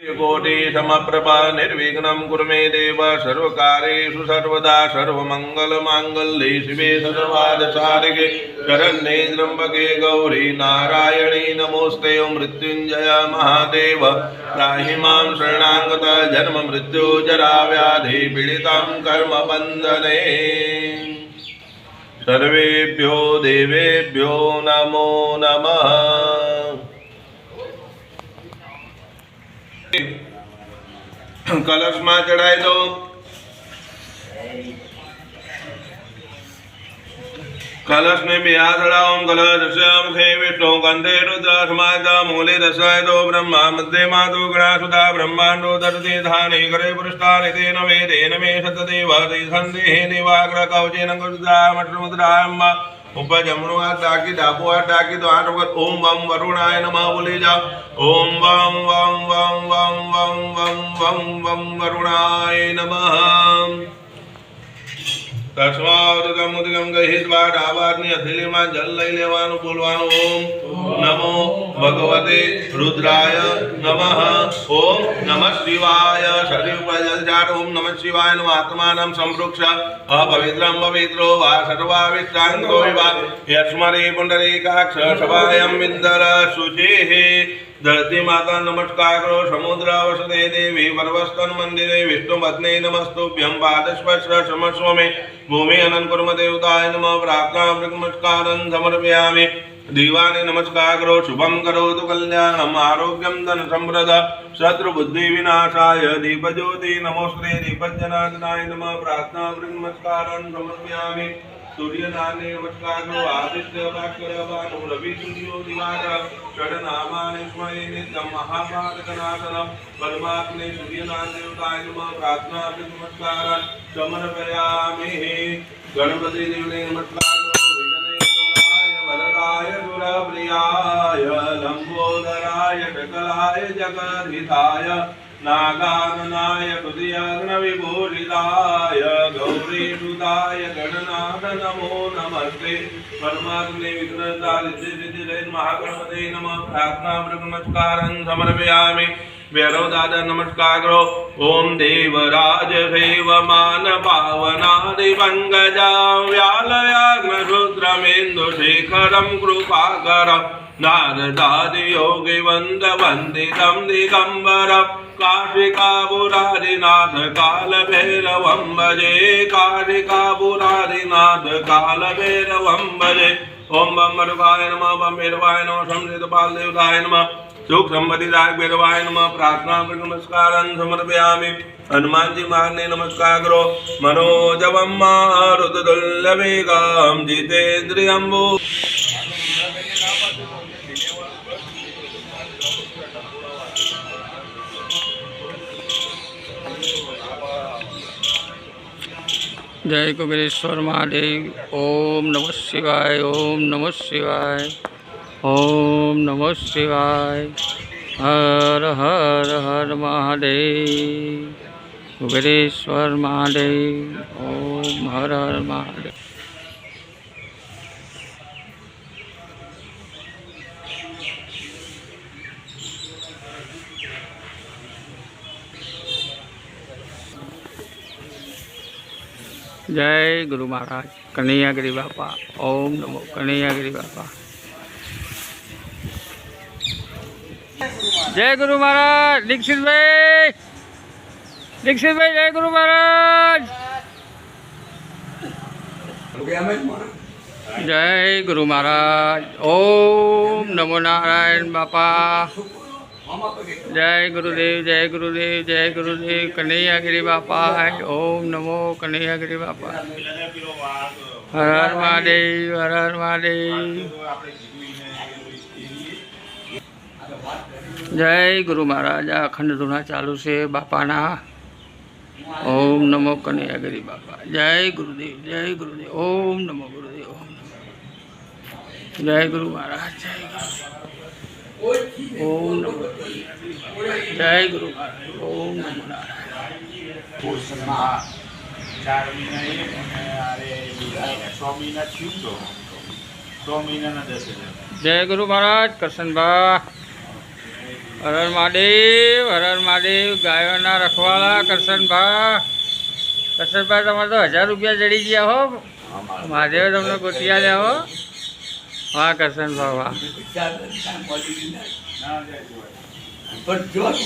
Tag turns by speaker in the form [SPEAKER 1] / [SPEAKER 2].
[SPEAKER 1] कोटि समप्रभा निर्विघ्नं कुरु मे देव सर्वकार्येषु सर्वदा सर्वमङ्गलमाङ्गल्ये शिवे सर्वार्थसाधिके शरण्ये त्र्यम्बके गौरी नारायणी नमोऽस्ते मृत्युञ्जय महादेव त्राहि मां शरणागत जन्म मृत्यु जरा व्याधि पीडितां कर्मबन्धने सर्वेभ्यो देवेभ्यो नमो नमः। कलश में चढ़ाई दो। कलश में बिया चढ़ाओ कलश मुखे विष्णु कंधे रुद्र समाज मूले दशाय दो ब्रह्मा मध्य माधु गणासुधा ब्रह्मांडो दर्दे धाने करे पुरुषाने तेन वेदेन मे सतदेव संदेहे देवाग्र कवचेन गुरुदा मठमुद्रायम्मा उपजमनु डाकी डाबुआ डाकी तो 8 वक्त ओम वम वरुणाय नमः बोले जा। ओम वम वम वम वम वम वम वम वम वरुणाय नमः। तस्मादुदम उदगम गहित्वा डाबाग्नि अथिलिमा जल लई लेवानु बोलवानु ओम नमो भगवते रुद्राय नमः। ओम नमः शिवाय शरीर पर जल जाट ओम नमः शिवाय नमः। आत्मानं संपृक्ष अपवित्रं पवित्रो वा सर्वावित्रांतो वा यस्मरे पुंडरीकाक्ष सभायं विन्दर शुचिः। धरती माता नमस्कार करो समुद्र वसते देवी पर्वस्तन मंदिरे विष्णु पत्नी नमस्तुभ्यं पादस्पर्श क्षमस्व मे भूमि अनंत कुर्म देवताय नमः। प्रार्थना नमस्कारं समर्पयामि। दीवाने नमस्कार करो शुभम करोतु कल्याणम आरोग्यम धन समृद्ध शत्रु बुद्धि विनाशाय दीपज्योति नमोस्ते दीपज्जनार्दनाय नमः। प्रार्थना नमस्कारं समर्पयामि। सूर्य नारायण नमस्कार करो आदित्य भास्कर भानु रवि सूर्यो दिवाकर षडनामानि स्मरे नित्यं महाभारतनाशनम परमात्मने सूर्य नारायण देवताय नमः। प्रार्थना नमस्कार समर्पयामि। गणपति देवने नमस्कार करो विघ्नेश्वराय वरदाय सुरप्रियाय लंबोदराय सकलाय जगद्धिताय नागाननाय विभूषिताय गौरीसुताय गणनाथ नमो नमस्ते। परमात्मने विघ्नहर्ताय महागणपते नमः। प्रार्थना नमस्कारं समर्पयामि। भैरव दादा नमस्कार करो। ओम देवराज सेवमान पावनादि पंकजा व्यालयाग्नरुद्रमेन्दुशेखरं कृपाकर नारदादि योगी वंद वंदितं दिगंबर काशिकापुरारिनाथ काल भैरवं भजे काशिकापुरारिनाथ काल भैरवं भजे। ओम बम मरुगाय नमः बम भैरवाय नमः संसितपाल देवताय नमः सुख संपत्तिदायक भैरवाय नमः। प्रार्थना नमस्कारं समर्पयामि। हनुमान जी महाराज ने नमस्कार करो। मनोजवं मारुततुल्यवेगं जितेन्द्रियं जय कुबेरेश्वर महादेव। ओम नमः शिवाय ओम नमः शिवाय ओम नमः शिवाय। हर हर हर महादेव कुबेरेश्वर महादेव। ओम हर हर महादेव। जय गुरु महाराज कन्हैयागिरी बापा। ओम नमो कन्हैयागिरी बापा। जय गुरु महाराज दीक्षित भाई जय गुरु महाराज। जय गुरु महाराज। ओम नमो नारायण बापा। जय गुरुदेव जय गुरुदेव जय गुरुदेव कन्हैयागिरी बापा। ओम नमो कन्हैयागिरी बापा। हर हर महादेव हर हर महादेव। जय गुरु महाराज। अखंड धुना चालू से बापाना। ओम नमो कन्हैयागिरी बापा। जय गुरुदेव ओम नमो गुरुदेव ओम नमो। जय गुरु महाराज जय गुरु ओम नमो जय गुरु महाराज ओम नमो नारायण। जय गुरु महाराज कृष्ण बा।
[SPEAKER 2] હર હર મહાદેવ, હર હર મહાદેવ. ગાયોના રખવાળા કરશનભા. કરશનભા તમારે તો 1000 રૂપિયા જડી ગયા હો. મહાદેવે તમને ગોતી આલ્યા હો. વાહ કરશનભા વાહ.